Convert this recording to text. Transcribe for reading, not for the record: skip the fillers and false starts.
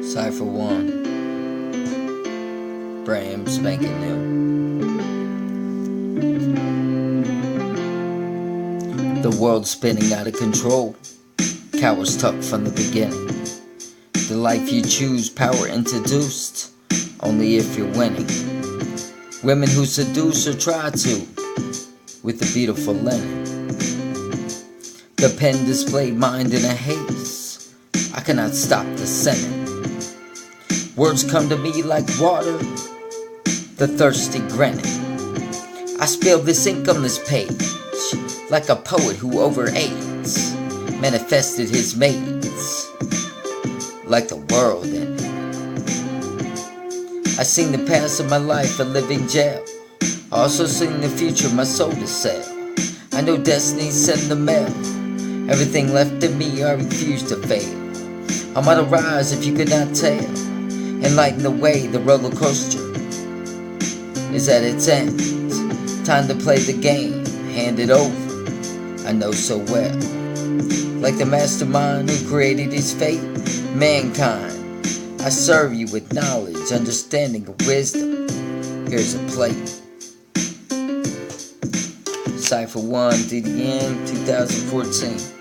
Cypher 1, brand spanking new. The world's spinning out of control. Cowards tucked from the beginning. The life you choose, power introduced, only if you're winning. Women who seduce or try to, with the beautiful linen. The pen displayed mind in a haze. I cannot stop the sinning. Words come to me like water, the thirsty grinning. I spill this ink on this page, like a poet who overaids, manifested his mates, like the world in it. I sing the past of my life, a living jail. I also sing the future, my soul to sail. I know destiny send the mail. Everything left in me, I refuse to fail. I'm on a rise if you could not tell. Enlighten the way, the roller coaster is at its end. Time to play the game, hand it over, I know so well. Like the mastermind who created his fate, mankind, I serve you with knowledge, understanding, and wisdom. Here's a plate. Cypher 1, DDM, 2014.